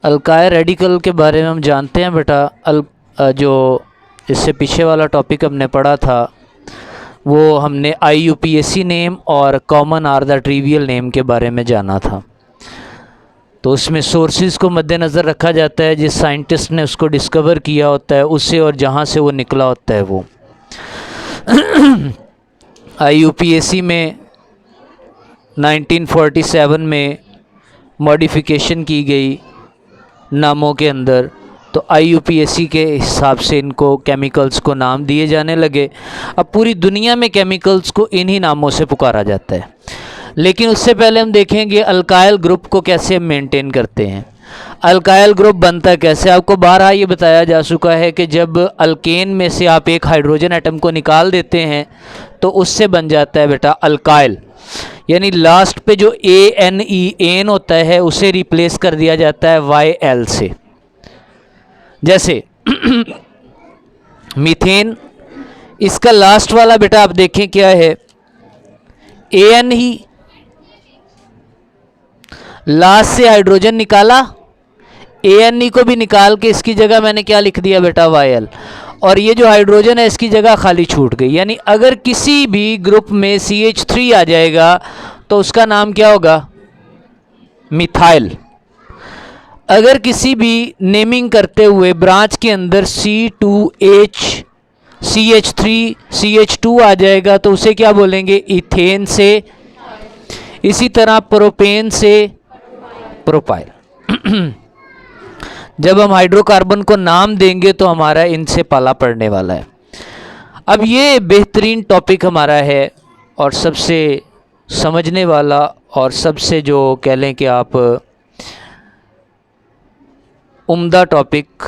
Alkyl radical के बारे में हम जानते हैं बेटा। जो इससे पीछे वाला टॉपिक हमने पढ़ा था वो हमने IUPAC नेम और common or the trivial name के बारे में जाना था। तो उसमें सोर्सेज को मद्देनज़र रखा जाता है, जिस साइंटिस्ट ने उसको डिस्कवर किया होता है उससे और जहाँ से वो निकला होता है वो। IUPAC में 1947 में मॉडिफिकेशन की गई नामों के अंदर, तो IUPAC के हिसाब से इनको केमिकल्स को नाम दिए जाने लगे। अब पूरी दुनिया में केमिकल्स को इन्हीं नामों से पुकारा जाता है। लेकिन उससे पहले हम देखेंगे अल्काइल ग्रुप को कैसे हम मेंटेन करते हैं। अल्काइल ग्रुप बनता कैसे, आपको बारहा ये बताया जा चुका है कि जब अल्केन में से आप एक हाइड्रोजन एटम को निकाल देते हैं तो उससे बन जाता है बेटा अल्काइल, यानी लास्ट पे जो ANE होता है उसे रिप्लेस कर दिया जाता है YL से। जैसे मीथेन, इसका लास्ट वाला बेटा आप देखें क्या है, ANE, लास्ट से हाइड्रोजन निकाला, ANE को भी निकाल के इसकी जगह मैंने क्या लिख दिया बेटा YL, और ये जो हाइड्रोजन है इसकी जगह खाली छूट गई। यानी अगर किसी भी ग्रुप में CH3 आ जाएगा तो उसका नाम क्या होगा, मिथाइल। अगर किसी भी नेमिंग करते हुए ब्रांच के अंदर C2H CH3 CH2 आ जाएगा तो उसे क्या बोलेंगे, इथेन से। इसी तरह प्रोपेन से प्रोपाइल। जब हम हाइड्रोकार्बन को नाम देंगे तो हमारा इनसे पाला पड़ने वाला है। अब ये बेहतरीन टॉपिक हमारा है और सबसे समझने वाला और सबसे जो कह लें कि आप उम्दा टॉपिक,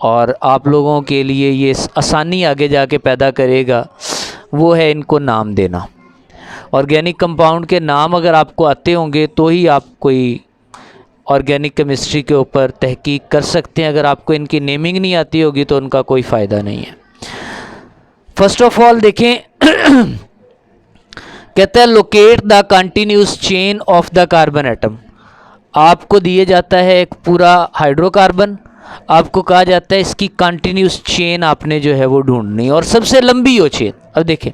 और आप लोगों के लिए ये आसानी आगे जाके पैदा करेगा, वो है इनको नाम देना। ऑर्गेनिक कंपाउंड के नाम अगर आपको आते होंगे तो ही आप कोई ऑर्गेनिक केमिस्ट्री के ऊपर तहकीक कर सकते हैं। अगर आपको इनकी नेमिंग नहीं आती होगी तो उनका कोई फ़ायदा नहीं है। फर्स्ट ऑफ ऑल देखें, कहता है locate the continuous chain of the carbon atom. आपको दिए जाता है एक पूरा हाइड्रोकार्बन, आपको कहा जाता है इसकी कंटिन्यूस चेन आपने जो है वो ढूंढनी, और सबसे लंबी हो चेन। अब देखें,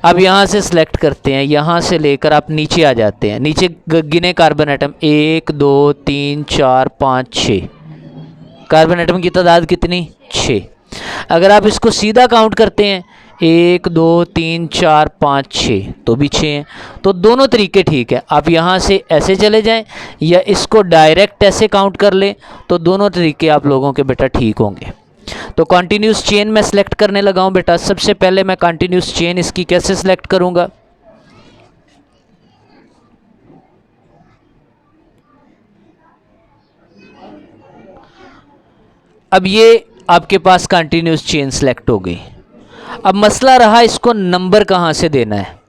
अब यहाँ से सिलेक्ट करते हैं, यहाँ से लेकर आप नीचे आ जाते हैं। नीचे गिने कार्बन एटम 1 2 3 4 5 6, कार्बन एटम की तादाद कितनी, 6। अगर आप इसको सीधा काउंट करते हैं 1 2 3 4 5 6 तो भी 6 हैं। तो दोनों तरीके ठीक है, आप यहाँ से ऐसे चले जाएं या इसको डायरेक्ट ऐसे काउंट कर लें, तो दोनों तरीके आप लोगों के बेटा ठीक होंगे। तो कंटिन्यूस चेन मैं सिलेक्ट करने लगा हूं बेटा। सबसे पहले मैं कंटिन्यूस चेन इसकी कैसे सिलेक्ट करूंगा, अब ये आपके पास कंटिन्यूस चेन सिलेक्ट हो गई। अब मसला रहा इसको नंबर कहां से देना है।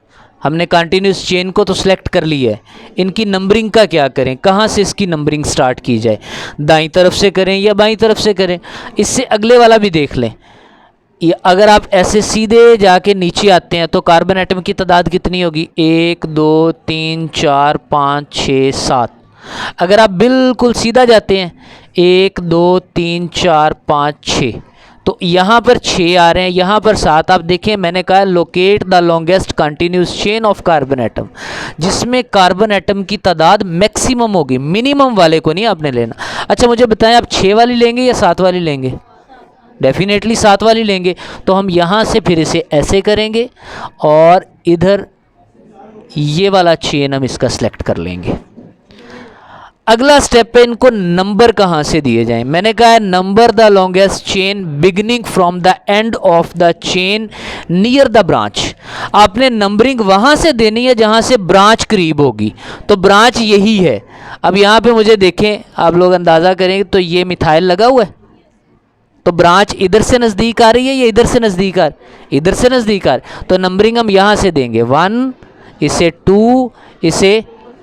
हमने कंटिन्यूस चेन को तो सिलेक्ट कर लिया है, इनकी नंबरिंग का क्या करें, कहाँ से इसकी नंबरिंग स्टार्ट की जाए, दाईं तरफ से करें या बाईं तरफ से करें। इससे अगले वाला भी देख लें, अगर आप ऐसे सीधे जाके नीचे आते हैं तो कार्बन एटम की तादाद कितनी होगी, 1 2 3 4 5 6 7। अगर आप बिल्कुल सीधा जाते हैं 1 2 3 4 5 6, तो यहाँ पर 6 आ रहे हैं, यहाँ पर 7। आप देखें मैंने कहा locate the longest continuous chain of carbon atom, जिसमें कार्बन एटम की तादाद मैक्सिमम होगी, मिनिमम वाले को नहीं आपने लेना। अच्छा मुझे बताएं, आप 6 वाली लेंगे या 7 वाली लेंगे, डेफिनेटली 7 वाली लेंगे। तो हम यहाँ से फिर इसे ऐसे करेंगे और इधर ये वाला चेन हम इसका सिलेक्ट कर लेंगे। अगला स्टेप है इनको नंबर कहाँ से दिए जाएं। मैंने कहा है number the longest chain beginning from the end of the chain near the branch. आपने नंबरिंग वहाँ से देनी है जहाँ से ब्रांच करीब होगी, तो ब्रांच यही है। अब यहाँ पे मुझे देखें, आप लोग अंदाज़ा करेंगे तो ये मिथाइल लगा हुआ है, तो ब्रांच इधर से नज़दीक आ रही है या इधर से नज़दीक आ रही, इधर से नज़दीक आ रही, तो नंबरिंग हम यहाँ से देंगे 1, इसे 2, इसे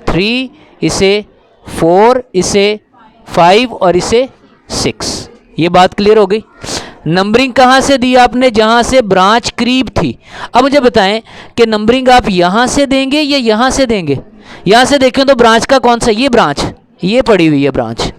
3, इसे 4, इसे 5 और इसे 6। ये बात क्लियर हो गई। नंबरिंग कहाँ से दी आपने, जहाँ से ब्रांच करीब थी। अब मुझे बताएं कि नंबरिंग आप यहाँ से देंगे या यहाँ से देंगे। यहाँ से देखें तो ब्रांच का कौन सा, ये ब्रांच, ये पड़ी हुई है ब्रांच,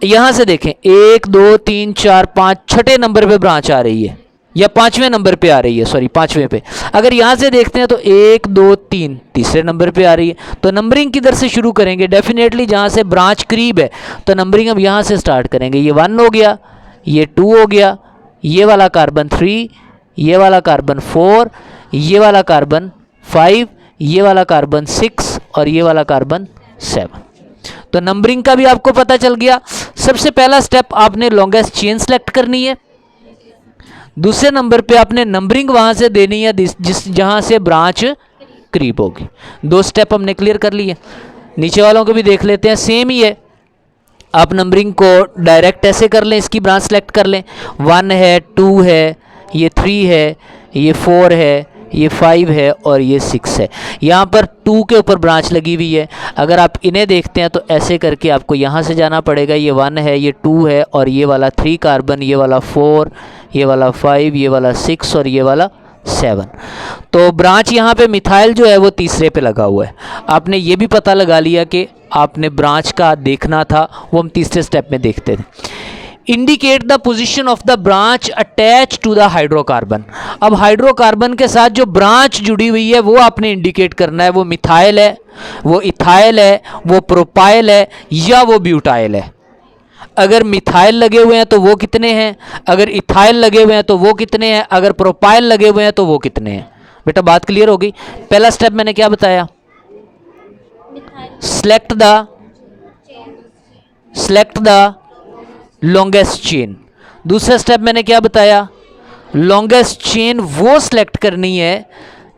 यहां से देखें 1 2 3 4 5 छठे नंबर पे ब्रांच आ रही है या पांचवें नंबर पे आ रही है, सॉरी पांचवें पे। अगर यहां से देखते हैं तो 1 2 3 तीसरे नंबर पे आ रही है। तो नंबरिंग किधर से शुरू करेंगे? डेफिनेटली जहां से ब्रांच करीब है तो नंबरिंग हम यहां से स्टार्ट करेंगे। ये 1 हो गया, ये 2 हो गया, ये वाला कार्बन 3, ये वाला कार्बन 4, ये वाला कार्बन 5, ये वाला कार्बन 6 और ये वाला कार्बन 7। तो नंबरिंग का भी आपको पता चल गया। सबसे पहला स्टेप आपने लॉन्गेस्ट चेन सेलेक्ट करनी है। दूसरे नंबर पे आपने नंबरिंग वहां से देनी है जिस जहां से ब्रांच करीब होगी। 2 स्टेप हमने क्लियर कर लिए। नीचे वालों को भी देख लेते हैं, सेम ही है। आप नंबरिंग को डायरेक्ट ऐसे कर लें, इसकी ब्रांच सेलेक्ट कर लें। 1 है, 2 है, ये 3 है, ये 4 है, ये 5 है और ये 6 है। यहाँ पर 2 के ऊपर ब्रांच लगी हुई है। अगर आप इन्हें देखते हैं तो ऐसे करके आपको यहाँ से जाना पड़ेगा। ये 1 है, ये 2 है और ये वाला 3 कार्बन, ये वाला 4, ये वाला 5, ये वाला 6 और ये वाला 7। तो ब्रांच यहाँ पे मिथाइल जो है वो तीसरे पे लगा हुआ है। आपने ये भी पता लगा लिया कि आपने ब्रांच का देखना था, वो हम तीसरे स्टेप में देखते थे। Indicate the position of the branch attach to the hydrocarbon. अब हाइड्रोकार्बन के साथ जो ब्रांच जुड़ी हुई है वो आपने इंडिकेट करना है। वो मिथाइल है, वो इथाइल है, वो प्रोपाइल है या वो ब्यूटाइल है। अगर मिथाइल लगे हुए हैं तो वो कितने हैं, अगर इथाइल लगे हुए हैं तो वो कितने हैं, अगर प्रोपाइल लगे हुए हैं तो वो कितने हैं। बेटा बात क्लियर हो गई। पहला स्टेप मैंने क्या बताया? Select the longest chain. दूसरा स्टेप मैंने क्या बताया? लॉन्गेस्ट चेन वो सिलेक्ट करनी है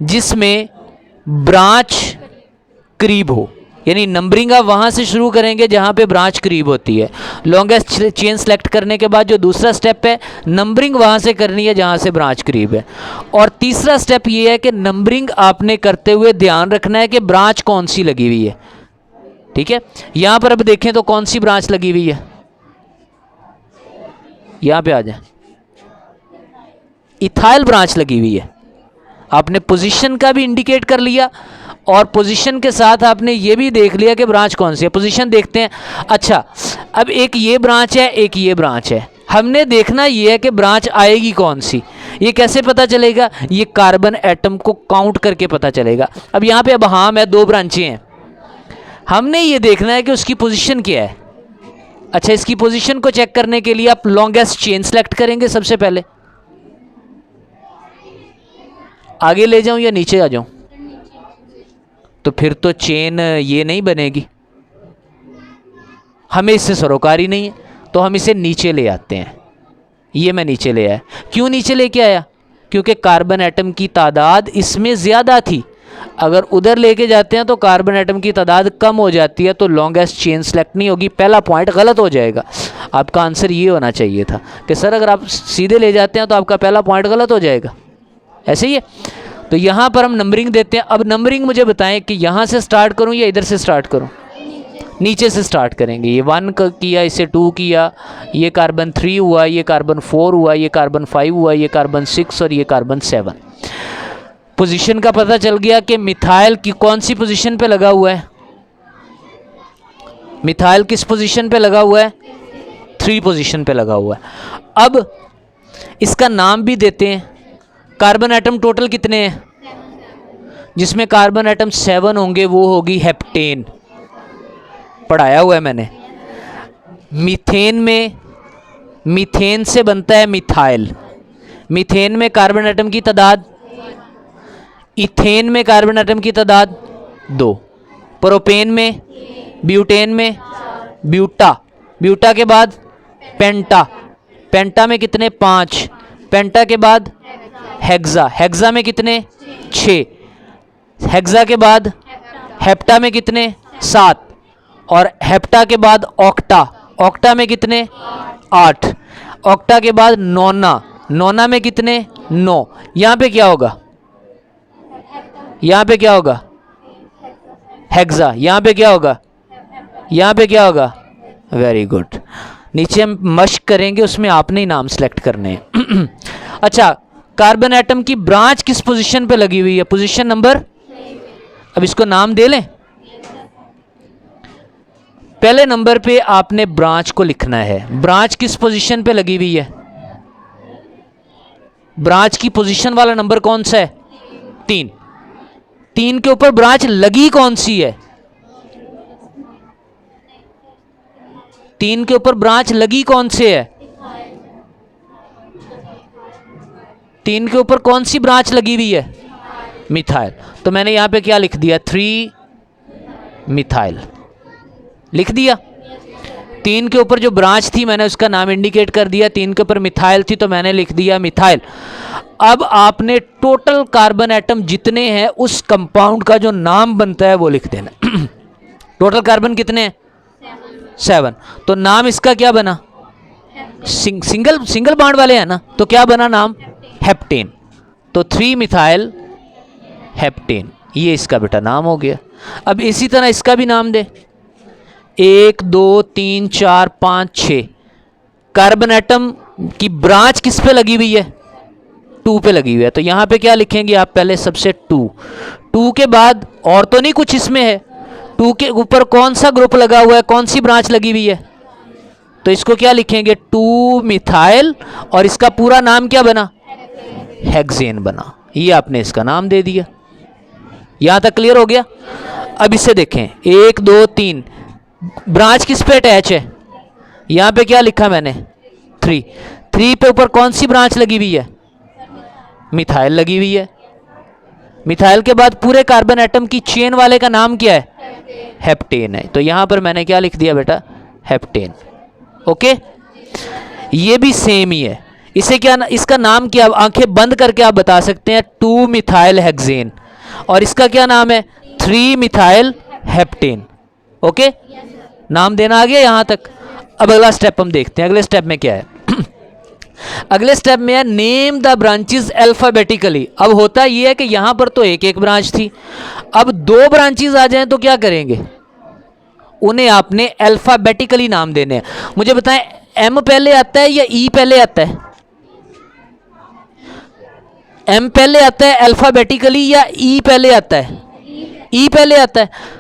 जिसमें ब्रांच करीब हो, यानी नंबरिंग आप वहां से शुरू करेंगे जहां पे ब्रांच करीब होती है। लॉन्गेस्ट चेन सेलेक्ट करने के बाद जो दूसरा स्टेप है, नंबरिंग वहां से करनी है जहां से ब्रांच करीब है। और तीसरा स्टेप ये है कि नंबरिंग आपने करते हुए ध्यान रखना है कि ब्रांच कौन सी लगी हुई है। ठीक है, यहां पर अब देखें तो कौन सी ब्रांच लगी हुई है, यहां पे आ जाए, इथाइल ब्रांच लगी हुई है। आपने पोजीशन का भी इंडिकेट कर लिया और पोजीशन के साथ आपने ये भी देख लिया कि ब्रांच कौन सी है। पोजीशन देखते हैं। अच्छा, अब एक ये ब्रांच है, एक ये ब्रांच है। हमने देखना ये है कि ब्रांच आएगी कौन सी। ये कैसे पता चलेगा? ये कार्बन एटम को काउंट करके पता चलेगा। अब यहाँ पे अब हम है, 2 ब्रांचें हैं, हमने ये देखना है कि उसकी पोजीशन क्या है। अच्छा, इसकी पोजीशन को चेक करने के लिए आप लॉन्गेस्ट चेन सेलेक्ट करेंगे सबसे पहले। आगे ले जाऊं या नीचे आ जाऊं? तो फिर तो चेन ये नहीं बनेगी, हमें इससे सरोकारी नहीं है, तो हम इसे नीचे ले आते हैं। ये मैं नीचे ले आया। क्यों नीचे लेके आया? क्योंकि कार्बन एटम की तादाद इसमें ज़्यादा थी। अगर उधर लेके जाते हैं तो कार्बन एटम की तादाद कम हो जाती है, तो लॉन्गेस्ट चेन सेलेक्ट नहीं होगी। पहला पॉइंट गलत हो जाएगा। आपका आंसर ये होना चाहिए था कि सर अगर आप सीधे ले जाते हैं तो आपका पहला पॉइंट गलत हो जाएगा। ऐसे ही है। तो यहाँ पर हम नंबरिंग देते हैं। अब नंबरिंग मुझे बताएं कि यहाँ से स्टार्ट करूँ या इधर से स्टार्ट करूँ? नीचे से स्टार्ट करेंगे। ये 1 किया, इसे 2 किया, ये कार्बन 3 हुआ, ये कार्बन 4 हुआ, ये कार्बन 5 हुआ, ये कार्बन 6 और ये कार्बन 7। पोजीशन का पता चल गया कि मिथाइल की कौन सी पोजीशन पे लगा हुआ है। मिथाइल किस पोजीशन पे लगा हुआ है? 3 पोजीशन पे लगा हुआ है। अब इसका नाम भी देते हैं। कार्बन एटम टोटल कितने हैं? जिसमें कार्बन एटम 7 होंगे वो होगी हेप्टेन। पढ़ाया हुआ है मैंने। मीथेन से बनता है मिथाइल। मीथेन में कार्बन एटम की तादाद, इथेन में कार्बन एटम की तादाद 2, प्रोपेन में, ब्यूटेन में, ब्यूटा के बाद पेंटा में कितने? 5। पेंटा के बाद हेक्सा में कितने? 6। हेक्सा के बाद हेप्टा में कितने? 7। और हेप्टा के बाद ऑक्टा में कितने? 8। ऑक्टा के बाद नोना में कितने? 9। यहाँ पे क्या होगा? यहाँ पे क्या होगा? हेक्सा। यहाँ पे क्या होगा? यहाँ पे क्या होगा? Very good. नीचे हम मश्क करेंगे, उसमें आपने ही नाम सेलेक्ट करने हैं। अच्छा, कार्बन एटम की ब्रांच किस पोजीशन पे लगी हुई है? पोजीशन नंबर, अब इसको नाम दे लें। पहले नंबर पे आपने ब्रांच को लिखना है। ब्रांच किस पोजीशन पे लगी हुई है? ब्रांच की पोजीशन वाला नंबर कौन सा है? 3। 3 के ऊपर ब्रांच लगी कौन सी है? 3 के ऊपर ब्रांच लगी कौन से है? 3 के ऊपर कौन सी ब्रांच लगी हुई है? मिथाइल। तो मैंने यहां पे क्या लिख दिया? 3 मिथाइल लिख दिया। 3 के ऊपर जो ब्रांच थी मैंने उसका नाम इंडिकेट कर दिया। 3 के ऊपर मिथाइल थी तो मैंने लिख दिया मिथाइल। अब आपने टोटल कार्बन एटम जितने हैं उस कंपाउंड का जो नाम बनता है वो लिख देना। टोटल कार्बन कितने हैं? 7। तो नाम इसका क्या बना? सिंगल बॉन्ड वाले हैं ना, तो क्या बना नाम? हेप्टेन। तो 3 मिथाइल हेप्टेन, ये इसका बेटा नाम हो गया। अब इसी तरह इसका भी नाम दे। 1 2 3 4 5 6 कार्बन एटम की ब्रांच किस पे लगी हुई है? 2 पे लगी हुई है। तो यहां पे क्या लिखेंगे आप? पहले सबसे 2 के बाद और तो नहीं कुछ इसमें है। 2 के ऊपर कौन सा ग्रुप लगा हुआ है? कौन सी ब्रांच लगी हुई है? तो इसको क्या लिखेंगे? 2 मिथाइल और इसका पूरा नाम क्या बना? हेक्सेन बना। ये आपने इसका नाम दे दिया। यहां तक क्लियर हो गया? अब इसे देखें, 1 2 3 ब्रांच किस पे अटैच है? यहां पे क्या लिखा मैंने? 3 पे ऊपर कौन सी ब्रांच लगी हुई है? मिथाइल लगी हुई है। मिथाइल के बाद पूरे कार्बन एटम की चेन वाले का नाम क्या है? हेप्टेन है। तो यहां पर मैंने क्या लिख दिया बेटा? हेप्टेन। ओके, ये भी सेम ही है। इसे क्या, इसका नाम क्या आंखें बंद करके आप बता सकते हैं? 2 मिथाइल हेक्सेन। और इसका क्या नाम है? 3 मिथाइल हेप्टेन। ओके, नाम देना आ गया यहां तक। अब अगला स्टेप हम देखते हैं। अगले स्टेप में क्या है? अगले स्टेप में है नेम द ब्रांचेस अल्फाबेटिकली। अब होता यह है कि यहां पर तो एक एक ब्रांच थी, अब 2 ब्रांचेस आ जाएं तो क्या करेंगे? उन्हें आपने अल्फाबेटिकली नाम देने हैं। मुझे बताएं, एम पहले आता है या ई पहले आता है? एम पहले आता है अल्फाबेटिकली या ई पहले आता है? ई पहले आता है।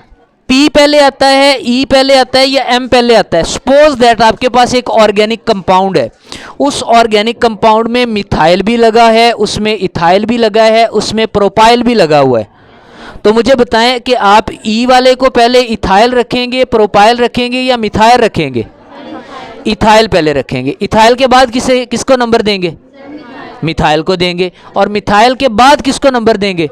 पी पहले आता है, ई पहले आता है या एम पहले आता है? सपोज दैट आपके पास एक ऑर्गेनिक कंपाउंड है, उस ऑर्गेनिक कंपाउंड में मिथाइल भी लगा है, उसमें इथाइल भी लगा है, उसमें प्रोपाइल भी लगा हुआ है। तो मुझे बताएं कि आप ई वाले को पहले इथाइल रखेंगे, प्रोपाइल रखेंगे या मिथाइल रखेंगे? इथाइल पहले रखेंगे। इथाइल के बाद किसको नंबर देंगे? मिथाइल को देंगे। और मिथाइल के बाद किसको नंबर देंगे?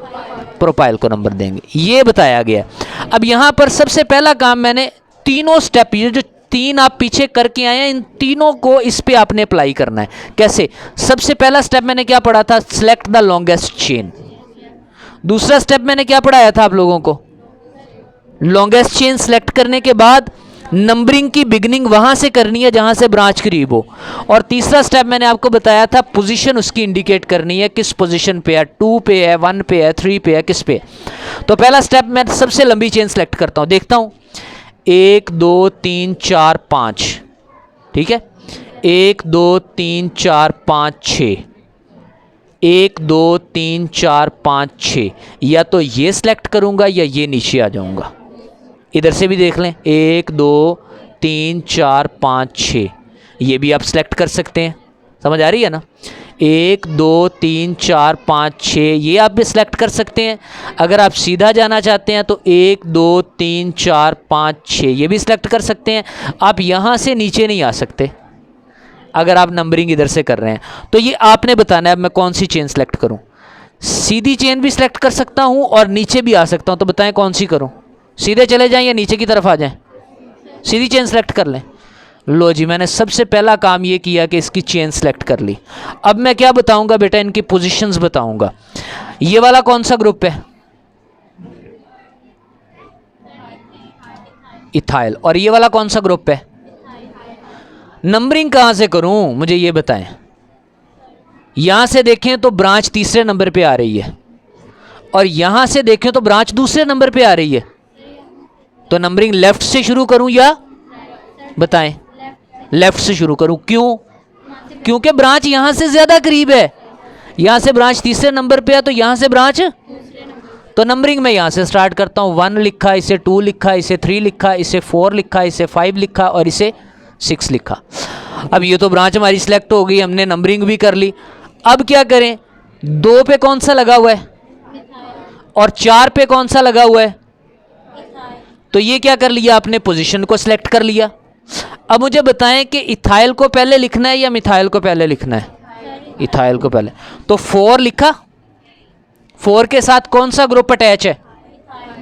प्रोपाइल को नंबर देंगे। ये बताया गया। अब यहां पर सबसे पहला काम मैंने तीनों स्टेप, ये जो 3 आप पीछे करके आए हैं, इन तीनों को इस पे आपने अप्लाई करना है। कैसे? सबसे पहला स्टेप मैंने क्या पढ़ा था? Select the longest chain. दूसरा स्टेप मैंने क्या पढ़ाया था आप लोगों को? लॉन्गेस्ट चेन सिलेक्ट करने के बाद नंबरिंग की बिगनिंग वहां से करनी है जहां से ब्रांच करीब हो। और तीसरा स्टेप मैंने आपको बताया था, पोजीशन उसकी इंडिकेट करनी है, किस पोजीशन पे है, 2 पे है, 1 पे है, 3 पे है, किस पे। तो पहला स्टेप मैं सबसे लंबी चेन सेलेक्ट करता हूं, देखता हूं 1 2 3 4 5, ठीक है। 1 2 3 4 5 6, 1 2 3 4 5 6, या तो ये सिलेक्ट करूंगा या ये नीचे आ जाऊंगा। इधर से भी देख लें, 1 2 3 4 5 6, ये भी आप सिलेक्ट कर सकते हैं। समझ आ रही है ना? 1 2 3 4 5 6, ये आप भी सिलेक्ट कर सकते हैं। अगर आप सीधा जाना चाहते हैं तो 1 2 3 4 5 6, ये भी सिलेक्ट कर सकते हैं। आप यहाँ से नीचे नहीं आ सकते अगर आप नंबरिंग इधर से कर रहे हैं। तो ये आपने बताना है अब मैं कौन सी चेन सेलेक्ट करूँ। सीधी चेन भी सिलेक्ट कर सकता हूँ और नीचे भी आ सकता हूँ, तो बताएं कौन सी करूँ? सीधे चले जाएं या नीचे की तरफ आ जाएं? सीधी चेन सेलेक्ट कर लें। लो जी, मैंने सबसे पहला काम ये किया कि इसकी चेन सेलेक्ट कर ली। अब मैं क्या बताऊंगा बेटा? इनकी पोजीशंस बताऊंगा। ये वाला कौन सा ग्रुप है? इथाइल। और ये वाला कौन सा ग्रुप है? नंबरिंग कहां से करूं मुझे ये बताएं। यहां से देखें तो ब्रांच तीसरे नंबर पे आ रही है, और यहां से देखें तो ब्रांच दूसरे नंबर पे आ रही है। तो नंबरिंग लेफ्ट से शुरू करूं या बताएं? लेफ्ट से शुरू करूं। क्यों? क्योंकि ब्रांच यहां से ज्यादा करीब है। यहां से ब्रांच तीसरे नंबर पे है तो यहां से ब्रांच, तो नंबरिंग मैं यहाँ से स्टार्ट करता हूँ। 1 लिखा, इसे 2 लिखा, इसे 3 लिखा, इसे 4 लिखा, इसे 5 लिखा और इसे 6 लिखा। अब ये तो ब्रांच हमारी सिलेक्ट हो गई, हमने नंबरिंग भी कर ली। अब क्या करें, 2 पे कौन सा लगा हुआ है और 4 पे कौन सा लगा हुआ है? तो ये क्या कर लिया आपने, पोजीशन को सिलेक्ट कर लिया। अब मुझे बताएं कि इथाइल को पहले लिखना है या मिथाइल को पहले लिखना है? इथाइल को पहले। तो 4 लिखा, 4 के साथ कौन सा ग्रुप अटैच है?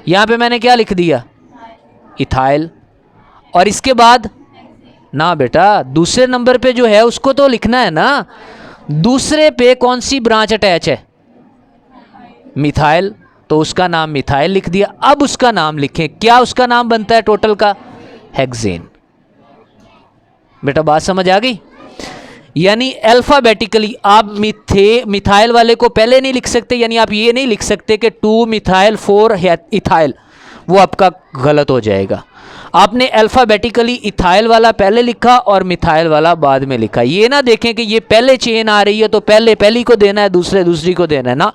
यहां पे मैंने क्या लिख दिया, इथाइल। और इसके बाद ना बेटा, दूसरे नंबर पे जो है उसको तो लिखना है ना। दूसरे पे कौन सी ब्रांच अटैच है? मिथाइल, तो उसका नाम मिथाइल लिख दिया। अब उसका नाम लिखें, क्या उसका नाम बनता है टोटल का? हेक्सेन। बेटा बात समझ आ गई? यानी अल्फाबेटिकली आप मिथाइल वाले को पहले नहीं लिख सकते, यानी आप ये नहीं लिख सकते कि 2 मिथाइल 4 इथाइल, वो आपका गलत हो जाएगा। आपने अल्फाबेटिकली इथाइल वाला पहले लिखा और मिथाइल वाला बाद में लिखा। ये ना देखें कि ये पहले चेन आ रही है तो पहले पहली को देना है, दूसरी को देना है ना,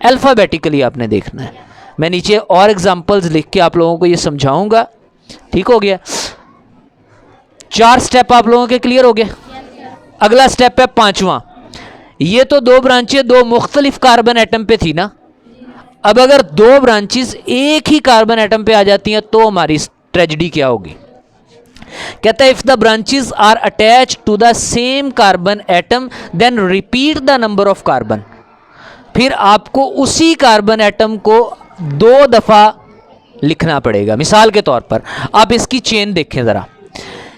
अल्फाबेटिकली आपने देखना है। मैं नीचे और एग्जांपल्स लिख के आप लोगों को ये समझाऊंगा। ठीक हो गया? 4 स्टेप आप लोगों के क्लियर हो गए। अगला स्टेप है 5वां। ये तो 2 ब्रांचें 2 मुख्तलिफ कार्बन एटम पे थी ना। अब अगर 2 ब्रांचेस एक ही कार्बन एटम पे आ जाती हैं तो हमारी ट्रेजेडी क्या होगी? कहता है if the branches are attach to the same carbon atom then repeat the number of carbon. फिर आपको उसी कार्बन एटम को 2 दफा लिखना पड़ेगा। मिसाल के तौर पर आप इसकी चेन देखें ज़रा।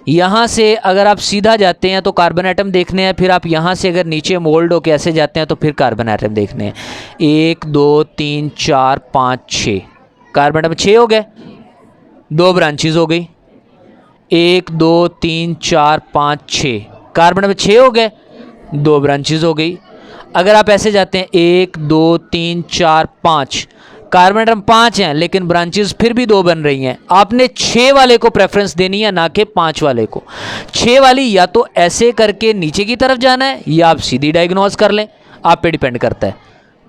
यहाँ से अगर आप सीधा जाते हैं तो कार्बन एटम देखने हैं, फिर आप यहाँ से अगर नीचे मोल्ड होके ऐसे जाते हैं तो फिर कार्बन एटम देखने हैं। 1 2 3 4 5 6 कार्बन एटम 6 हो गए, 2 ब्रांचेज हो गई। 1 2 3 4 5 6 कार्बन एटम 6 हो गए, 2 ब्रांचेज हो गई। अगर आप ऐसे जाते हैं 1 2 3 4 5 कार्बन एटम 5 हैं लेकिन ब्रांचेस फिर भी 2 बन रही हैं। आपने 6 वाले को प्रेफरेंस देनी है ना कि 5 वाले को। 6 वाली या तो ऐसे करके नीचे की तरफ जाना है या आप सीधी डायग्नोज कर लें, आप पे डिपेंड करता है।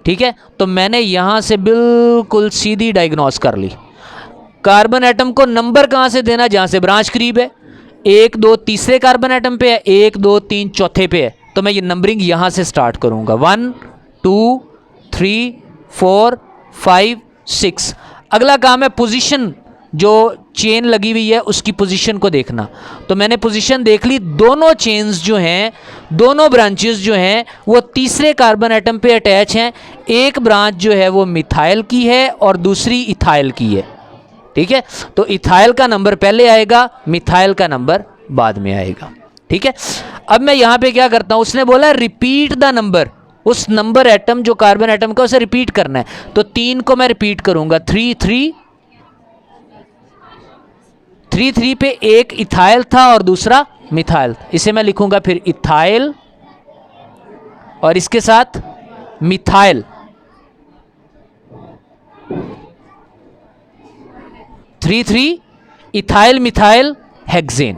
ठीक है, तो मैंने यहाँ से बिल्कुल सीधी डायग्नोज कर ली। कार्बन एटम को नंबर कहाँ से देना? जहाँ से ब्रांच करीब है। 1 2 तीसरे कार्बन एटम पे है, 1 2 3 चौथे पे है, तो मैं ये नंबरिंग यहाँ से स्टार्ट करूँगा। 1 2 3 4 5 6। अगला काम है पोजीशन, जो चेन लगी हुई है उसकी पोजीशन को देखना। तो मैंने पोजीशन देख ली, दोनों चेन्स जो हैं, दोनों ब्रांचेस जो हैं वो तीसरे कार्बन एटम पे अटैच हैं। एक ब्रांच जो है वो मिथाइल की है और दूसरी इथाइल की है। ठीक है, तो इथाइल का नंबर पहले आएगा, मिथाइल का नंबर बाद में आएगा। ठीक है, अब मैं यहाँ पे क्या करता हूँ, उसने बोला रिपीट द नंबर, उस नंबर एटम जो कार्बन एटम का उसे रिपीट करना है। तो 3 को मैं रिपीट करूंगा। 3 3 3 3 पे एक इथाइल था और दूसरा मिथाइल। इसे मैं लिखूंगा फिर इथाइल और इसके साथ मिथाइल। 3 3 इथाइल मिथाइल हेक्सेन,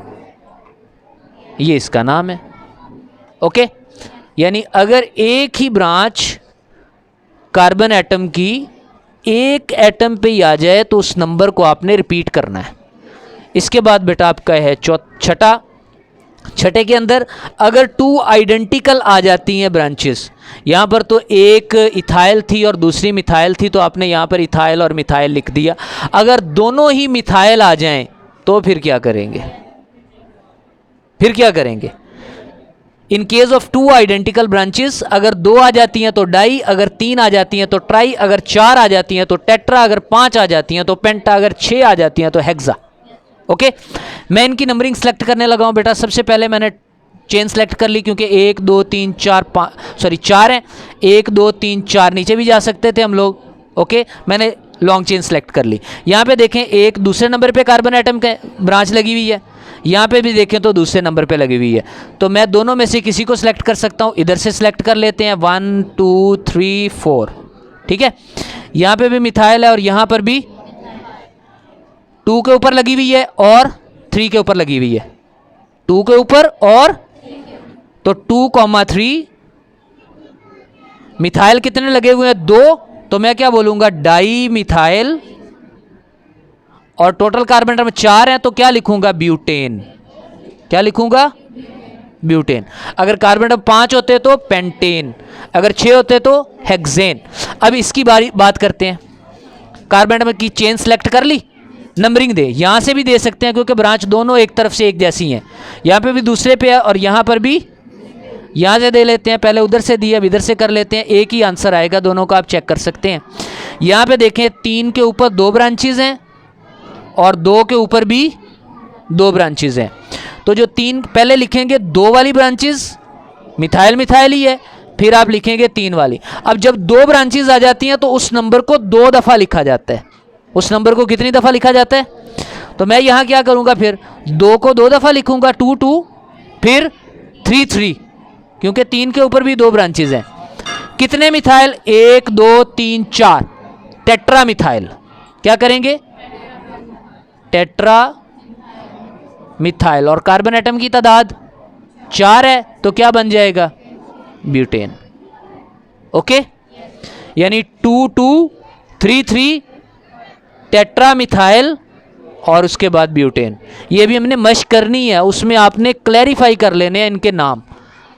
ये इसका नाम है। ओके, यानी अगर एक ही ब्रांच कार्बन एटम की एक एटम पे ही आ जाए तो उस नंबर को आपने रिपीट करना है। इसके बाद बेटा आपका है छठे के अंदर अगर 2 आइडेंटिकल आ जाती हैं ब्रांचेस, यहाँ पर तो एक इथाइल थी और दूसरी मिथाइल थी, तो आपने यहाँ पर इथाइल और मिथाइल लिख दिया। अगर दोनों ही मिथाइल आ जाएं तो फिर क्या करेंगे? In case of 2 identical branches, अगर 2 आ जाती हैं तो डाई, अगर 3 आ जाती हैं तो ट्राई, अगर 4 आ जाती हैं तो टेट्रा, अगर 5 आ जाती हैं तो पेंटा, अगर 6 आ जाती हैं तो हेक्सा। ओके, मैं इनकी नंबरिंग सेलेक्ट करने लगा हूं बेटा। सबसे पहले मैंने चेन सेलेक्ट कर ली क्योंकि 1 2 3 4 5 सॉरी 4 हैं। 1 2 3 4 नीचे भी जा सकते थे हम लोग। ओके, मैंने लॉन्ग चेन सेलेक्ट कर ली। यहाँ पे देखें एक दूसरे नंबर पे कार्बन एटम का ब्रांच लगी हुई है, यहाँ पे भी देखें तो दूसरे नंबर पे लगी हुई है। तो मैं दोनों में से किसी को सिलेक्ट कर सकता हूँ। इधर से सिलेक्ट कर लेते हैं 1 2 3 4। ठीक है, यहाँ पे भी मिथाइल है और यहाँ पर भी 2 के ऊपर लगी हुई है और 3 के ऊपर लगी हुई है। 2 के ऊपर और तो 2, 3 मिथाइल कितने लगे हुए हैं? 2 तो मैं क्या बोलूँगा, डाई मिथाइल, और टोटल कार्बन एटम 4 हैं तो क्या लिखूँगा, ब्यूटेन। क्या लिखूँगा, ब्यूटेन। अगर कार्बन एटम 5 होते तो पेंटेन, अगर 6 होते तो हेक्सेन। अब इसकी बात करते हैं। कार्बन एटम की चेन सेलेक्ट कर ली, नंबरिंग दे, यहाँ से भी दे सकते हैं क्योंकि ब्रांच दोनों एक तरफ से एक जैसी हैं। यहाँ पे भी दूसरे पे है और यहाँ पर भी, यहाँ से दे लेते हैं, पहले उधर से दिया अब इधर से कर लेते हैं, एक ही आंसर आएगा दोनों का, आप चेक कर सकते हैं। यहाँ पे देखें 3 के ऊपर 2 ब्रांचेज हैं और 2 के ऊपर भी 2 ब्रांचेज हैं। तो जो 3 पहले लिखेंगे 2 वाली ब्रांचेज मिथाइल मिथाइल ही है, फिर आप लिखेंगे 3 वाली। अब जब 2 ब्रांचेज आ जाती हैं तो उस नंबर को 2 दफ़ा लिखा जाता है। उस नंबर को कितनी दफ़ा लिखा जाता है, तो मैं यहाँ क्या करूँगा, फिर 2 को 2 दफ़ा लिखूँगा, 2 2, फिर 3 3, क्योंकि 3 के ऊपर भी 2 ब्रांचेज हैं। कितने मिथाइल, 1 2 3 4, टेट्रा मिथाइल। क्या करेंगे, टेट्रा मिथाइल, और कार्बन एटम की तादाद 4 है तो क्या बन जाएगा, ब्यूटेन। ओके, यानी 2 2 3 3 टेट्रा मिथाइल और उसके बाद ब्यूटेन। ये भी हमने मश्क करनी है, उसमें आपने क्लैरिफाई कर लेने हैं इनके नाम।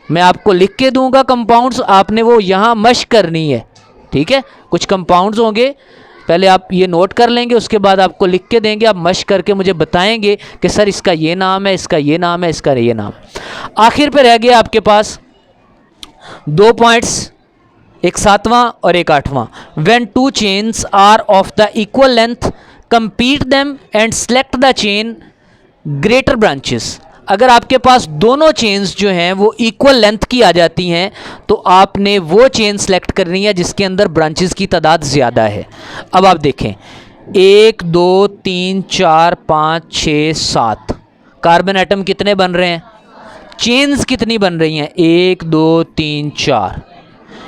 मैं आपको लिख के दूंगा कंपाउंड्स, आपने वो यहाँ मश्क करनी है, ठीक है। कुछ कंपाउंड्स होंगे, पहले आप ये नोट कर लेंगे, उसके बाद आपको लिख के देंगे, आप मश्क करके मुझे बताएंगे कि सर इसका ये नाम है, इसका ये नाम है, इसका ये नाम। आखिर पे रह गया आपके पास 2 पॉइंट्स, एक 7वां और एक 8वां। When 2 chains are of the equal length compete them and select the chain greater branches. अगर आपके पास दोनों चेन्स जो हैं वो इक्वल लेंथ की आ जाती हैं तो आपने वो चेन सेलेक्ट करनी है जिसके अंदर ब्रांचेस की तादाद ज़्यादा है। अब आप देखें 1 2 3 4 5 6 7 कार्बन एटम कितने बन रहे हैं, चेन्स कितनी बन रही हैं, 1 2 3 4,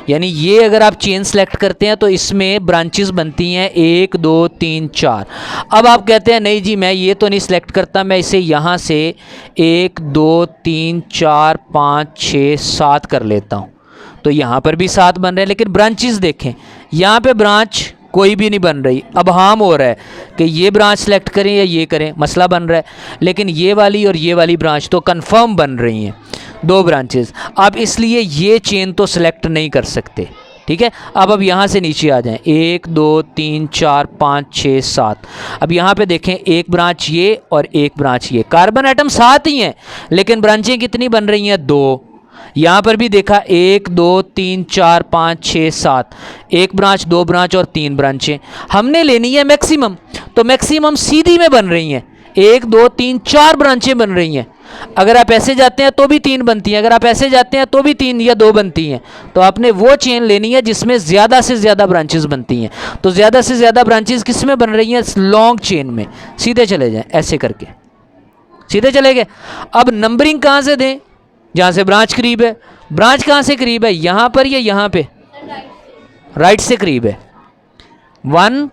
यानी ये अगर आप चेन सेलेक्ट करते हैं तो इसमें ब्रांचेस बनती हैं 1 2 3 4। अब आप कहते हैं नहीं जी मैं ये तो नहीं सेलेक्ट करता, मैं इसे यहाँ से 1 2 3 4 5 6 7 कर लेता हूँ, तो यहाँ पर भी 7 बन रहे हैं। लेकिन ब्रांचेस देखें, यहाँ पे ब्रांच कोई भी नहीं बन रही। अब हार्म हो रहा है कि ये ब्रांच सेलेक्ट करें या ये करें, मसला बन रहा है। लेकिन ये वाली और ये वाली ब्रांच तो कंफर्म बन रही हैं, 2 ब्रांचेस। आप इसलिए ये चेन तो सिलेक्ट नहीं कर सकते, ठीक है। अब यहाँ से नीचे आ जाएं, 1 2 3 4 5 6 7। अब यहाँ पे देखें एक ब्रांच ये और एक ब्रांच ये, कार्बन एटम 7 ही हैं लेकिन ब्रांचें कितनी बन रही हैं, 2। यहाँ पर भी देखा 1 2 3 4 5 6 7, एक ब्रांच 2 ब्रांच और 3 ब्रांचें। हमने लेनी है मैक्सिमम, तो मैक्सिमम सीधी में बन रही हैं, 1 2 3 4 ब्रांचें बन रही हैं। अगर आप ऐसे जाते हैं तो भी 3 बनती हैं, अगर आप ऐसे जाते हैं तो भी 3 या 2 बनती हैं। तो आपने वो चेन लेनी है जिसमें ज़्यादा से ज़्यादा ब्रांचेस बनती हैं। तो ज़्यादा से ज़्यादा ब्रांचेस किस में बन रही हैं, लॉन्ग चेन में। सीधे चले जाएं, ऐसे करके सीधे चले गए। अब नंबरिंग कहाँ से दें, जहाँ से ब्रांच करीब है। ब्रांच कहाँ से करीब है, यहाँ पर या यहाँ पे, राइट से करीब है। 1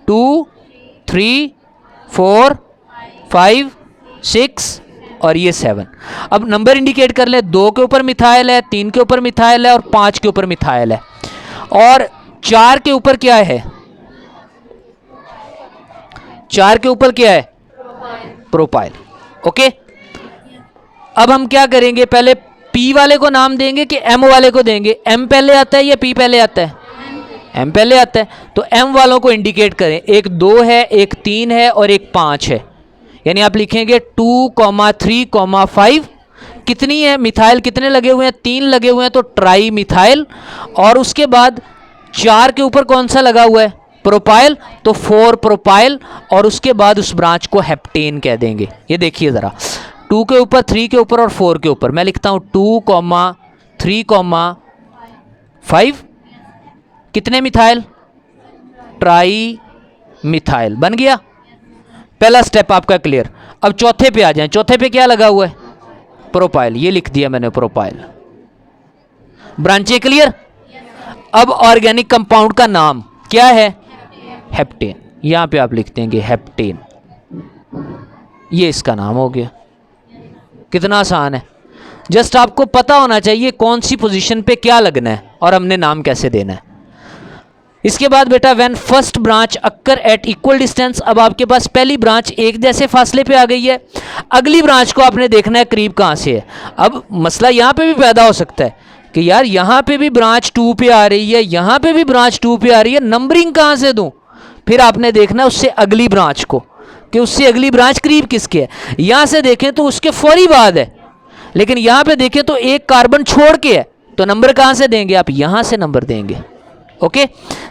2 3 4 5 6 और ये 7। अब नंबर इंडिकेट कर ले, 2 के ऊपर मिथाइल है, 3 के ऊपर मिथाइल है और 5 के ऊपर मिथाइल है, और 4 के ऊपर क्या है, 4 के ऊपर क्या है, प्रोपाइल। ओके, अब हम क्या करेंगे, पहले P वाले को नाम देंगे कि M वाले को देंगे। M पहले आता है या P पहले आता है, M पहले आता है। तो M वालों को इंडिकेट करें, एक 2 है, एक 3 है और एक 5 है। यानी आप लिखेंगे 2 3 5। कितनी है मिथाइल, कितने लगे हुए हैं, 3 लगे हुए हैं, तो ट्राई मिथाइल। और उसके बाद 4 के ऊपर कौन सा लगा हुआ है, प्रोपाइल, तो 4 प्रोपाइल। और उसके बाद उस ब्रांच को हेप्टेन कह देंगे। ये देखिए ज़रा, 2 के ऊपर, 3 के ऊपर और 4 के ऊपर। मैं लिखता हूँ 2 3 5। कितने मिथाइल, ट्राई मिथाइल बन गया। पहला स्टेप आपका क्लियर। अब चौथे पे आ जाएं। चौथे पे क्या लगा हुआ है, प्रोपाइल। ये लिख दिया मैंने, प्रोपाइल। ब्रांचें क्लियर। अब ऑर्गेनिक कंपाउंड का नाम क्या है, हेप्टेन। यहां पे आप लिख देंगे हेप्टेन, ये इसका नाम हो गया। कितना आसान है, जस्ट आपको पता होना चाहिए कौन सी पोजीशन पे क्या लगना है और हमने नाम कैसे देना है। इसके बाद बेटा when first branch occur eight equal distance, अब आपके पास पहली ब्रांच एक जैसे फासले पे आ गई है, अगली ब्रांच को आपने देखना है करीब कहाँ से है। अब मसला यहाँ पे भी पैदा हो सकता है कि यार यहाँ पे भी ब्रांच 2 पे आ रही है, यहाँ पे भी ब्रांच 2 पे आ रही है, नंबरिंग कहाँ से दूँ? फिर आपने देखना है उससे अगली ब्रांच को कि उससे अगली ब्रांच करीब किसके है। यहाँ से देखें तो उसके फौरी बाद है, लेकिन यहाँ पे देखें तो एक कार्बन छोड़ के है, तो नंबर कहाँ से देंगे आप? यहाँ से नंबर देंगे। ओके,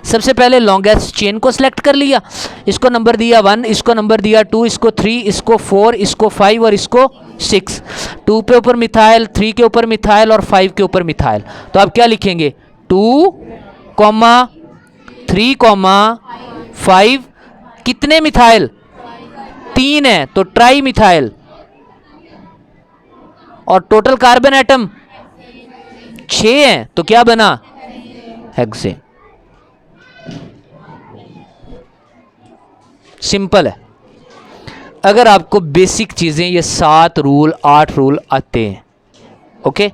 सबसे पहले लॉन्गेस्ट चेन को सिलेक्ट कर लिया, इसको नंबर दिया 1, इसको नंबर दिया 2, इसको 3, इसको 4, इसको 5 और इसको 6। 2 पे ऊपर मिथाइल, 3 के ऊपर मिथाइल और 5 के ऊपर मिथाइल। तो आप क्या लिखेंगे? 2, 3, 5। कितने मिथाइल? 3 है तो ट्राई मिथाइल। और टोटल कार्बन एटम 6 है तो क्या बना? हेक्सेन। सिंपल है। अगर आपको बेसिक चीजें ये 7 रूल 8 रूल आते हैं, ओके,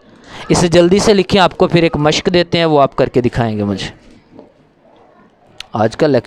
इसे जल्दी से लिखें। आपको फिर एक मश्क देते हैं, वो आप करके दिखाएंगे मुझे। आज का लेक्चर